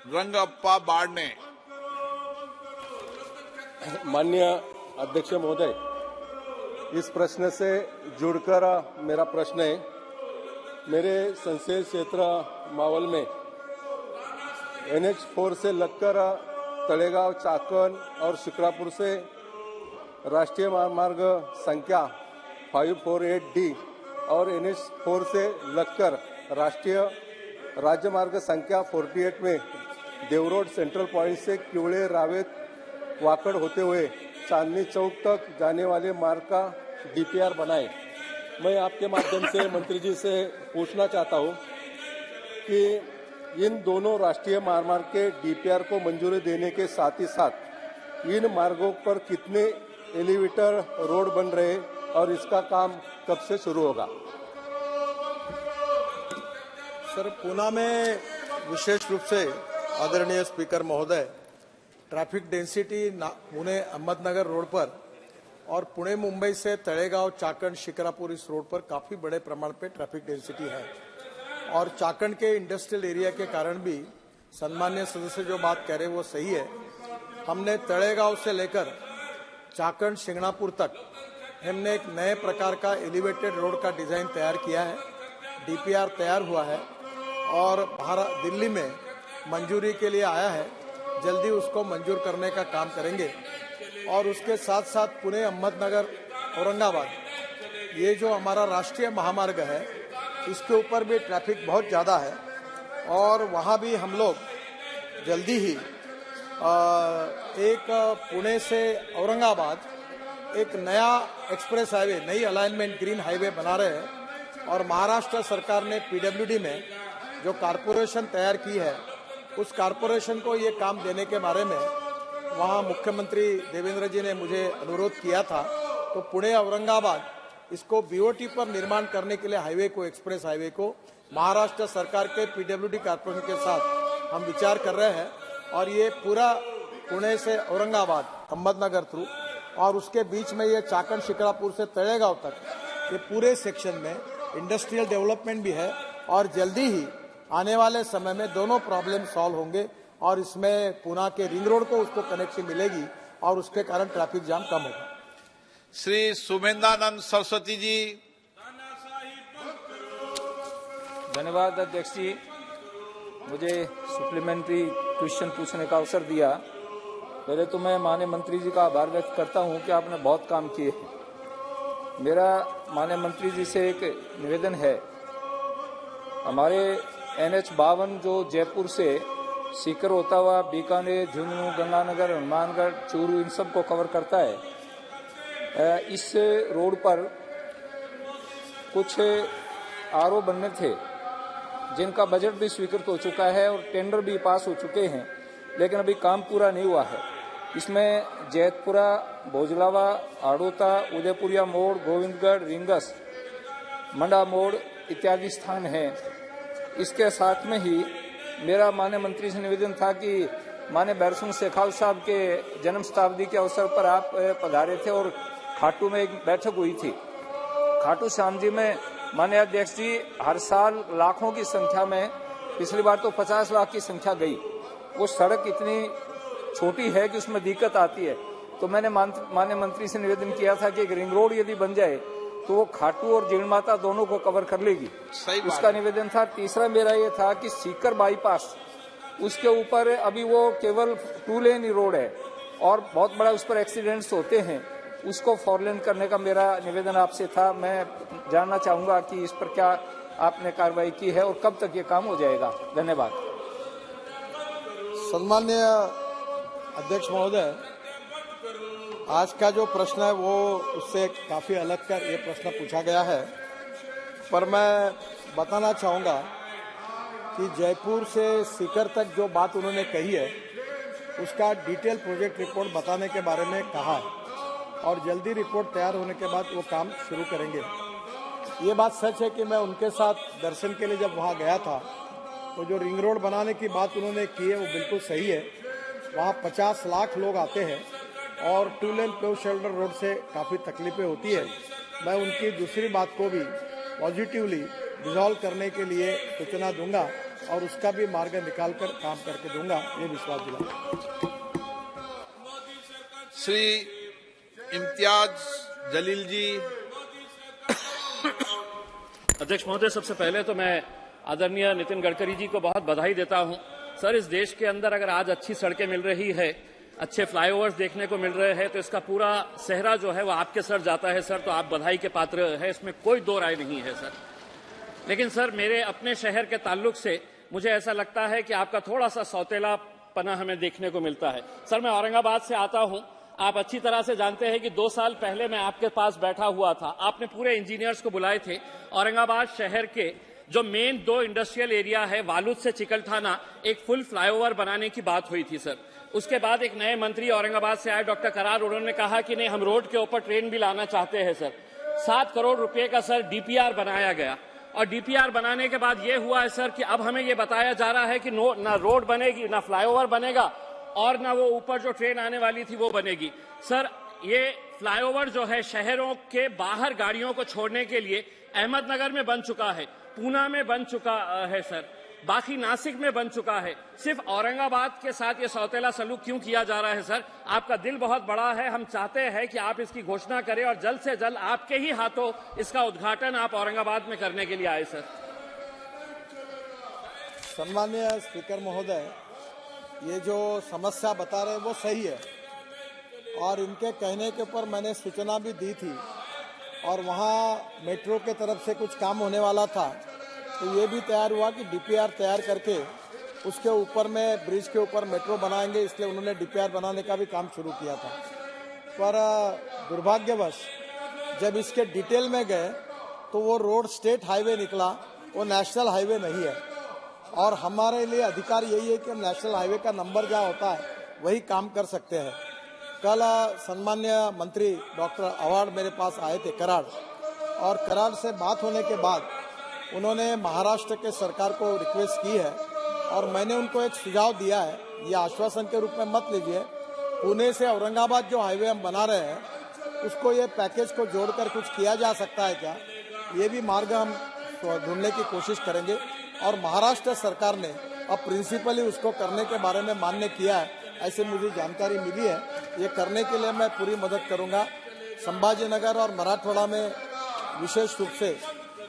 रंगप्पा बाड़ने। माननीय अध्यक्ष महोदय, इस प्रश्न से जुड़कर मेरा प्रश्न है। मेरे संसदीय क्षेत्र मावल में NH4 से लगकर तळेगाव, चाकण और शिक्रापुर से राष्ट्रीय महामार्ग संख्या 548D और NH4 से लगकर राष्ट्रीय राज्यमार्ग संख्या 48 में देवरोड सेंट्रल पॉइंट से किवड़े, रावेत, वाकड़ होते हुए चांदनी चौक तक जाने वाले मार्ग का DPR बनाए। मैं आपके माध्यम से मंत्री जी से पूछना चाहता हूं कि इन दोनों राष्ट्रीय महामार्ग के DPR को मंजूरी देने के साथ ही साथ इन मार्गों पर कितने एलिवेटर रोड बन रहे हैं और इसका काम कब से शुरू होगा? सर, पूना में विशेष रूप से आदरणीय स्पीकर महोदय, traffic density Pune Ahmednagar road पर और पुणे मुंबई से तळेगांव, चाकण, शिक्रापुर इस रोड पर काफी बड़े प्रमाण पे ट्रैफिक डेंसिटी है और चाकण के इंडस्ट्रियल एरिया के कारण भी सम्मान्य सदस्य जो बात कह रहे हैं वो सही है। हमने तळेगांव से लेकर चाकण, शिंगणापुर तक हमने एक नए प्रकार का एलिवेटेड रोड का डिजाइन तैयार किया है। DPR तैयार हुआ है और दिल्ली में मंजूरी के लिए आया है। जल्दी उसको मंजूर करने का काम करेंगे और उसके साथ साथ पुणे, अहमदनगर, औरंगाबाद ये जो हमारा राष्ट्रीय महामार्ग है इसके ऊपर भी ट्रैफिक बहुत ज़्यादा है और वहाँ भी हम लोग जल्दी ही एक पुणे से औरंगाबाद एक नया एक्सप्रेस हाईवे, नई अलाइनमेंट ग्रीन हाईवे बना रहे हैं और महाराष्ट्र सरकार ने PWD में जो कारपोरेशन तैयार की है उस कारपोरेशन को ये काम देने के बारे में वहाँ मुख्यमंत्री देवेंद्र जी ने मुझे अनुरोध किया था। तो पुणे औरंगाबाद इसको BOT पर निर्माण करने के लिए हाईवे को, एक्सप्रेस हाईवे को महाराष्ट्र सरकार के PWD कारपोरेशन के साथ हम विचार कर रहे हैं और ये पूरा पुणे से औरंगाबाद, अहमदनगर थ्रू और उसके बीच में ये चाकण, शिक्रापुर से तळेगांव तक ये पूरे सेक्शन में इंडस्ट्रियल डेवलपमेंट भी है और जल्दी ही आने वाले समय में दोनों प्रॉब्लम सॉल्व होंगे और इसमें पुणे के रिंग रोड को उसको कनेक्शन मिलेगी और उसके कारण ट्रैफिक जाम कम होगा। श्री सुमेंदानंद सरस्वती जी। धन्यवाद अध्यक्ष जी, मुझे सप्लीमेंट्री क्वेश्चन पूछने का अवसर दिया। पहले तो मैं माननीय मंत्री जी का आभार व्यक्त करता हूं कि आपने बहुत काम किए हैं। मेरा माननीय मंत्री जी से एक निवेदन है। हमारे NH52 जो जयपुर से सीकर होता हुआ बीकानेर, झुंझुनू, गंगानगर, हनुमानगढ़, चूरू इन सब को कवर करता है। इस रोड पर कुछ RO बनने थे जिनका बजट भी स्वीकृत हो चुका है और टेंडर भी पास हो चुके हैं, लेकिन अभी काम पूरा नहीं हुआ है। इसमें जैतपुरा, भोजलावा, आड़ोता, उदयपुरिया मोड़, गोविंदगढ़, रिंगस, मंडा मोड़ इत्यादि स्थान हैं। इसके साथ में ही मेरा माननीय मंत्री से निवेदन था कि माननीय बैरसिंह शेखावत साहब के जन्म शताब्दी के अवसर पर आप पधारे थे और खाटू में एक बैठक हुई थी। खाटू श्याम जी में माननीय अध्यक्ष जी हर साल लाखों की संख्या में, पिछली बार तो 50 लाख की संख्या गई। वो सड़क इतनी छोटी है कि उसमें दिक्कत आती है। तो मैंने माननीय मंत्री से निवेदन किया था कि एक रिंग रोड यदि बन जाए तो वो खाटू और जीण माता दोनों को कवर कर लेगी। उसका निवेदन था। तीसरा मेरा ये था कि सीकर बाईपास, उसके ऊपर अभी वो केवल 2 लेन ही रोड है और बहुत बड़ा उस पर एक्सीडेंट्स होते हैं, उसको 4 लेन करने का मेरा निवेदन आपसे था। मैं जानना चाहूंगा कि इस पर क्या आपने कार्रवाई की है और कब तक ये काम हो जाएगा। धन्यवाद। सम्मान्य अध्यक्ष महोदय, आज का जो प्रश्न है वो उससे काफी अलग कर ये प्रश्न पूछा गया है, पर मैं बताना चाहूँगा कि जयपुर से सीकर तक जो बात उन्होंने कही है उसका डिटेल प्रोजेक्ट रिपोर्ट बताने के बारे में कहा है और जल्दी रिपोर्ट तैयार होने के बाद वो काम शुरू करेंगे। ये बात सच है कि मैं उनके साथ दर्शन के लिए जब वहाँ गया था तो जो रिंग रोड बनाने की बात उन्होंने की है वो बिल्कुल सही है। वहाँ 50 लाख लोग आते हैं और 2 लेन पेव शोल्डर रोड से काफ़ी तकलीफें होती है। मैं उनकी दूसरी बात को भी पॉजिटिवली रिजॉल्व करने के लिए सूचना दूंगा। और उसका भी मार्ग निकालकर काम करके दूंगा, ये विश्वास दिलाता। श्री इम्तियाज जलील जी। अध्यक्ष महोदय, सबसे पहले तो मैं आदरणीय नितिन गडकरी जी को बहुत बधाई देता हूं। सर, इस देश के अंदर अगर आज अच्छी सड़कें मिल रही है, अच्छे फ्लाईओवर्स देखने को मिल रहे हैं, तो इसका पूरा सेहरा जो है वो आपके सर जाता है सर, तो आप बधाई के पात्र है, इसमें कोई दो राय नहीं है सर। लेकिन सर, मेरे अपने शहर के ताल्लुक से मुझे ऐसा लगता है कि आपका थोड़ा सा सौतेलापना हमें देखने को मिलता है। सर, मैं औरंगाबाद से आता हूं। आप अच्छी तरह से जानते हैं कि 2 साल पहले मैं आपके पास बैठा हुआ था। आपने पूरे इंजीनियर्स को बुलाए थे। औरंगाबाद शहर के जो मेन 2 इंडस्ट्रियल एरिया है, वालूद से चिकलठाना, एक फुल फ्लाईओवर बनाने की बात हुई थी सर। उसके बाद एक नए मंत्री औरंगाबाद से आए, डॉक्टर करार, उन्होंने कहा कि नहीं, हम रोड के ऊपर ट्रेन भी लाना चाहते हैं सर। 7 करोड़ रुपए का सर डीपीआर बनाया गया, और डीपीआर बनाने के बाद ये हुआ है सर कि अब हमें ये बताया जा रहा है कि ना रोड बनेगी, ना फ्लाईओवर बनेगा, और ना वो ऊपर जो ट्रेन आने वाली थी वो बनेगी। सर, ये फ्लाईओवर जो है शहरों के बाहर गाड़ियों को छोड़ने के लिए अहमदनगर में बन चुका है, पूना में बन चुका है सर, बाकी नासिक में बन चुका है। सिर्फ औरंगाबाद के साथ ये सौतेला सलूक क्यों किया जा रहा है सर? आपका दिल बहुत बड़ा है। हम चाहते हैं कि आप इसकी घोषणा करें और जल्द से जल्द आपके ही हाथों इसका उद्घाटन आप औरंगाबाद में करने के लिए आए सर। सम्मानीय स्पीकर महोदय, ये जो समस्या बता रहे हैं वो सही है, और इनके कहने के ऊपर मैंने सूचना भी दी थी, और वहाँ मेट्रो के तरफ से कुछ काम होने वाला था, तो ये भी तैयार हुआ कि डीपीआर तैयार करके उसके ऊपर में ब्रिज के ऊपर मेट्रो बनाएंगे, इसलिए उन्होंने डीपीआर बनाने का भी काम शुरू किया था। पर दुर्भाग्यवश जब इसके डिटेल में गए तो वो रोड स्टेट हाईवे निकला, वो नेशनल हाईवे नहीं है। और हमारे लिए अधिकार यही है कि हम नेशनल हाईवे का नंबर जहाँ होता है वही काम कर सकते हैं। कल सम्मान्य मंत्री डॉक्टर अवार्ड मेरे पास आए थे कराड़, और कराड़ से बात होने के बाद उन्होंने महाराष्ट्र के सरकार को रिक्वेस्ट की है, और मैंने उनको एक सुझाव दिया है, ये आश्वासन के रूप में मत लीजिए। पुणे से औरंगाबाद जो हाईवे हम बना रहे हैं, उसको ये पैकेज को जोड़कर कुछ किया जा सकता है क्या, ये भी मार्ग हम ढूंढने की कोशिश करेंगे। और महाराष्ट्र सरकार ने अब प्रिंसिपली उसको करने के बारे में मान्य किया है, ऐसे मुझे जानकारी मिली है। ये करने के लिए मैं पूरी मदद करूंगा। संभाजीनगर और मराठवाड़ा में विशेष रूप से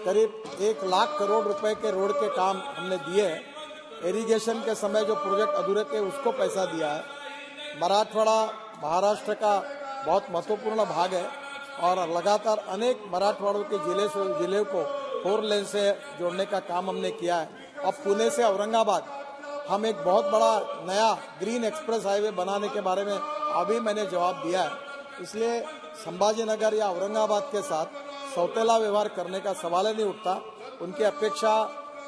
करीब 1 लाख करोड़ रुपए के रोड के काम हमने दिए हैं। इरिगेशन के समय जो प्रोजेक्ट अधूरे थे उसको पैसा दिया है। मराठवाड़ा महाराष्ट्र का बहुत महत्वपूर्ण भाग है, और लगातार अनेक मराठवाड़ों के जिले को 4 लेन से जोड़ने का काम हमने किया है। अब पुणे से औरंगाबाद हम एक बहुत बड़ा नया ग्रीन एक्सप्रेस हाईवे बनाने के बारे में अभी मैंने जवाब दिया है। इसलिए संभाजीनगर या औरंगाबाद के साथ सौतेला व्यवहार करने का सवाल ही नहीं उठता। उनकी अपेक्षा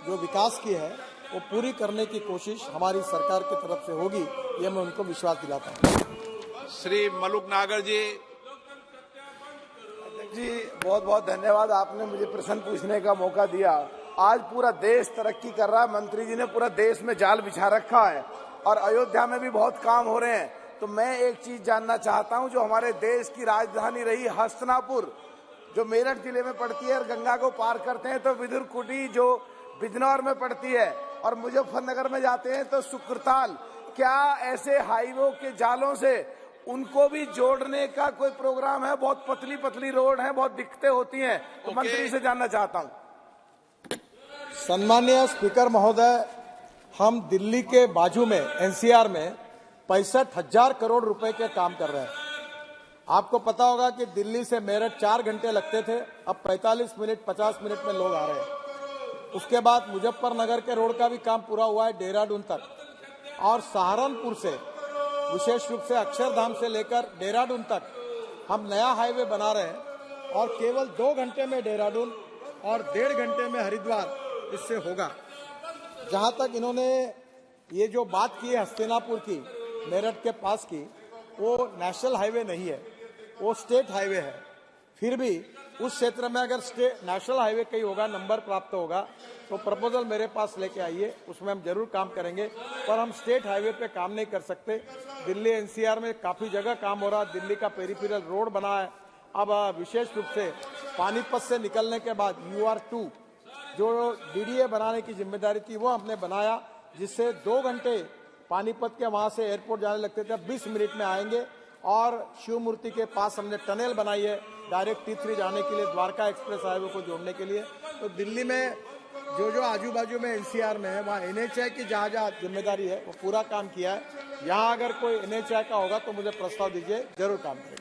जो विकास की है वो पूरी करने की कोशिश हमारी सरकार की तरफ से होगी, ये मैं उनको विश्वास दिलाता हूँ। श्री मलुक नागर जी। जी, बहुत बहुत धन्यवाद, आपने मुझे प्रश्न पूछने का मौका दिया। आज पूरा देश तरक्की कर रहा है, मंत्री जी ने पूरा देश में जाल बिछा रखा है, और अयोध्या में भी बहुत काम हो रहे हैं। तो मैं एक चीज जानना चाहता हूं, जो हमारे देश की राजधानी रही हस्तिनापुर, जो मेरठ जिले में पड़ती है और गंगा को पार करते हैं तो विदुर कुटी जो बिजनौर में पड़ती है, और मुजफ्फरनगर में जाते हैं तो सुक्रताल, क्या ऐसे हाईवे के जालों से उनको भी जोड़ने का कोई प्रोग्राम है? बहुत पतली पतली रोड है, बहुत दिक्कतें होती हैं, तो मंत्री से जानना चाहता हूं। सम्मानीय स्पीकर महोदय, हम दिल्ली के बाजू में एनसीआर में 65,000 करोड़ रुपए के काम कर रहे हैं। आपको पता होगा कि दिल्ली से मेरठ 4 घंटे लगते थे, अब 45 मिनट 50 मिनट में लोग आ रहे हैं। उसके बाद मुजफ्फरनगर के रोड का भी काम पूरा हुआ है देहरादून तक, और सहारनपुर से विशेष रूप से अक्षरधाम से लेकर देहरादून तक हम नया हाईवे बना रहे हैं, और केवल 2 घंटे में देहरादून और 1.5 घंटे में हरिद्वार इससे होगा। जहां तक इन्होंने ये जो बात की है हस्तिनापुर की, मेरठ के पास की, वो नेशनल हाईवे नहीं है, वो स्टेट हाईवे है। फिर भी उस क्षेत्र में अगर नेशनल हाईवे कहीं होगा, नंबर प्राप्त होगा, तो प्रपोजल मेरे पास लेके आइए, उसमें हम जरूर काम करेंगे। पर हम स्टेट हाईवे पे काम नहीं कर सकते। दिल्ली एनसीआर में काफी जगह काम हो रहा है, दिल्ली का पेरिफेरल रोड बना है। अब विशेष रूप से पानीपत से निकलने के बाद UR2 जो डीडीए बनाने की जिम्मेदारी थी वो हमने बनाया, जिससे 2 घंटे पानीपत के वहां से एयरपोर्ट जाने लगते थे, 20 मिनट में आएंगे। और शिव मूर्ति के पास हमने टनल बनाई है डायरेक्ट T3 जाने के लिए, द्वारका एक्सप्रेस हाईवे को जोड़ने के लिए। तो दिल्ली में जो आजू बाजू में NCR में है, वहाँ NHAI की जहाँ जहाँ जिम्मेदारी है वो पूरा काम किया है। यहाँ अगर कोई NHAI का होगा तो मुझे प्रस्ताव दीजिए, जरूर काम करेगा।